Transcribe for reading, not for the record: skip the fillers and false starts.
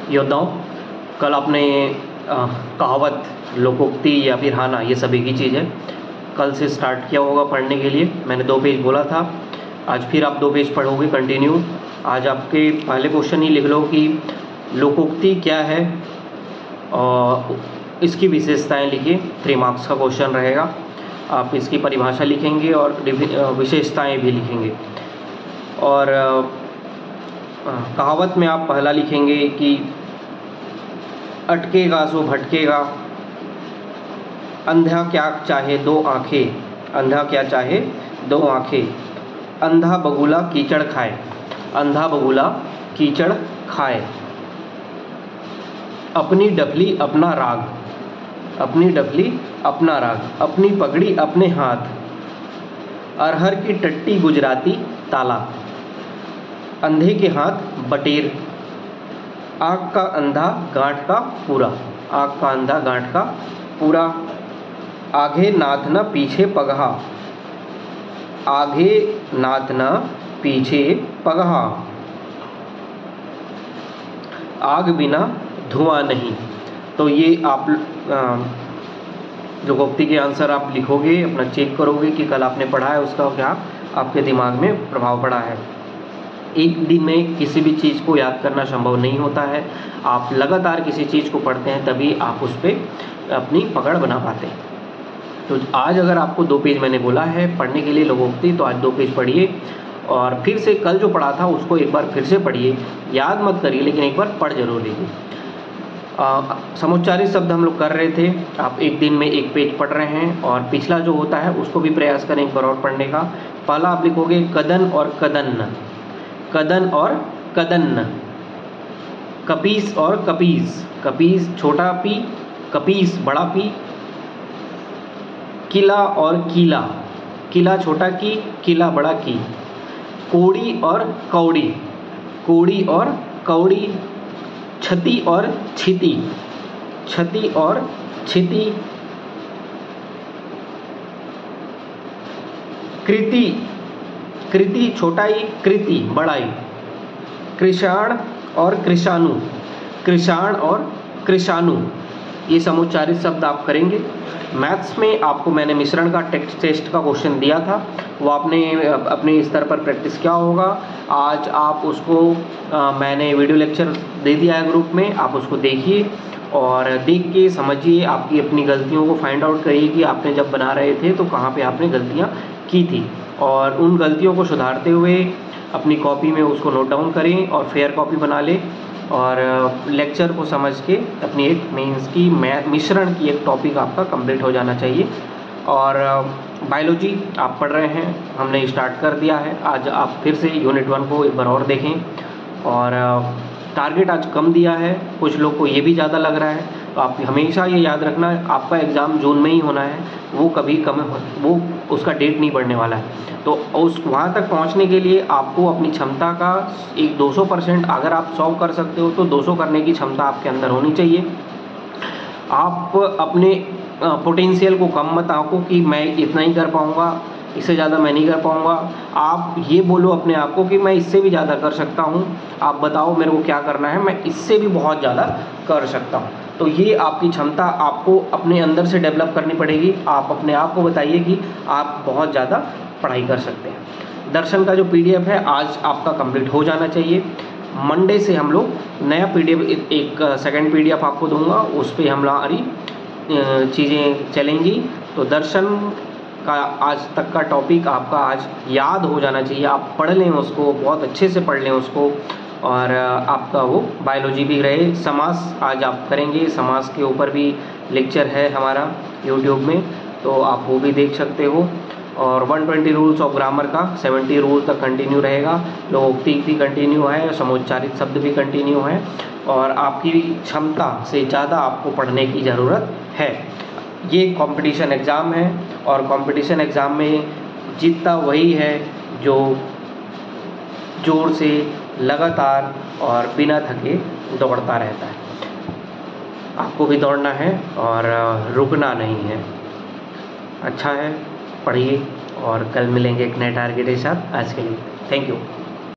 योद्धाओं, कल आपने कहावत, लोकोक्ति या फिर हाना, ये सभी की चीज़ है, कल से स्टार्ट किया होगा पढ़ने के लिए। मैंने 2 पेज बोला था, आज फिर आप 2 पेज पढ़ोगे कंटिन्यू। आज आपके पहले क्वेश्चन ही लिख लो कि लोकोक्ति क्या है और इसकी विशेषताएं लिखिए। 3 मार्क्स का क्वेश्चन रहेगा। आप इसकी परिभाषा लिखेंगे और विशेषताएं भी लिखेंगे। और कहावत में आप पहला लिखेंगे कि अटकेगा सो भटकेगा, अंधा क्या चाहे 2 आँखें, अंधा क्या चाहे 2 आँखें, अंधा बगुला कीचड़ खाए, अंधा बगुला कीचड़ खाए, अपनी डफली अपना राग, अपनी डफली अपना राग, अपनी पगड़ी अपने हाथ, अरहर की टट्टी गुजराती ताला, अंधे के हाथ बटेर, आँख का अंधा गांठ का पूरा, आँख का अंधा गांठ का पूरा, आगे नाथना पीछे पगहा, आगे नाथना पीछे पगहा, आग बिना धुआं नहीं। तो ये आप जो लोकोक्ति के आंसर आप लिखोगे, अपना चेक करोगे कि कल आपने पढ़ा है उसका क्या आपके दिमाग में प्रभाव पड़ा है। एक दिन में किसी भी चीज़ को याद करना संभव नहीं होता है। आप लगातार किसी चीज़ को पढ़ते हैं तभी आप उस पर अपनी पकड़ बना पाते हैं। तो आज अगर आपको 2 पेज मैंने बोला है पढ़ने के लिए लोकोक्ति, तो आज 2 पेज पढ़िए और फिर से कल जो पढ़ा था उसको एक बार फिर से पढ़िए। याद मत करिए लेकिन एक बार पढ़ जरूर लीजिए। समुच्चारित शब्द हम लोग कर रहे थे, आप एक दिन में 1 पेज पढ़ रहे हैं और पिछला जो होता है उसको भी प्रयास करें एक बार और पढ़ने का। पहला आप लिखोगे कदन और कदन्न, कदन और कदन्न, कपीस और कपीस, कपीस छोटा पी, कपीस बड़ा पी, किला और कीला, किला छोटा की, किला बड़ा की, कोड़ी और कौड़ी, कोड़ी और कौड़ी, छती और छिती, छती और छिती, कृति, कृति छोटाई, कृति बड़ाई, कृषाण और कृषाणु, कृषाण और कृषाणु, ये समुच्चारित शब्द आप करेंगे। मैथ्स में आपको मैंने मिश्रण का टेस्ट का क्वेश्चन दिया था, वो आपने अपने स्तर पर प्रैक्टिस किया होगा। आज आप उसको मैंने वीडियो लेक्चर दे दिया है ग्रुप में, आप उसको देखिए और देख के समझिए, आपकी अपनी गलतियों को फाइंड आउट करिए कि आपने जब बना रहे थे तो कहाँ पे आपने गलतियाँ की थी, और उन गलतियों को सुधारते हुए अपनी कॉपी में उसको नोट डाउन करें और फेयर कॉपी बना लें और लेक्चर को समझ के अपनी एक मेंस की मिश्रण की एक टॉपिक आपका कंप्लीट हो जाना चाहिए। और बायोलॉजी आप पढ़ रहे हैं, हमने स्टार्ट कर दिया है। आज आप फिर से यूनिट 1 को एक बार और देखें और टारगेट आज कम दिया है, कुछ लोग को ये भी ज़्यादा लग रहा है, तो आप हमेशा ये याद रखना आपका एग्ज़ाम जून में ही होना है, वो कभी कम वो उसका डेट नहीं बढ़ने वाला है। तो उस वहाँ तक पहुँचने के लिए आपको अपनी क्षमता का एक 200%, अगर आप 100 कर सकते हो तो 200 करने की क्षमता आपके अंदर होनी चाहिए। आप अपने पोटेंशियल को कम मत आंको कि मैं इतना ही कर पाऊँगा, इससे ज़्यादा मैं नहीं कर पाऊँगा। आप ये बोलो अपने आप को कि मैं इससे भी ज़्यादा कर सकता हूँ, आप बताओ मेरे को क्या करना है, मैं इससे भी बहुत ज़्यादा कर सकता हूँ। तो ये आपकी क्षमता आपको अपने अंदर से डेवलप करनी पड़ेगी। आप अपने आप को बताइए कि आप बहुत ज़्यादा पढ़ाई कर सकते हैं। दर्शन का जो PDF है आज आपका कंप्लीट हो जाना चाहिए। मंडे से हम लोग नया PDF, एक सेकंड PDF आपको दूंगा, उस पर हमारी चीज़ें चलेंगी। तो दर्शन का आज तक का टॉपिक आपका आज याद हो जाना चाहिए, आप पढ़ लें उसको, बहुत अच्छे से पढ़ लें उसको, और आपका वो बायोलॉजी भी रहे। समास आज आप करेंगे, समास के ऊपर भी लेक्चर है हमारा यूट्यूब में, तो आप वो भी देख सकते हो। और 120 रूल्स ऑफ ग्रामर का 70 रूल तक कंटिन्यू रहेगा। लोकोक्ति भी कंटिन्यू है, समुच्चारित शब्द भी कंटिन्यू है, और आपकी क्षमता से ज़्यादा आपको पढ़ने की ज़रूरत है। ये कंपटीशन एग्ज़ाम है और कंपटीशन एग्ज़ाम में जीतता वही है जो जोर से, लगातार और बिना थके दौड़ता रहता है। आपको भी दौड़ना है और रुकना नहीं है। अच्छा है, पढ़िए और कल मिलेंगे एक नए टारगेट के साथ। आज के लिए थैंक यू।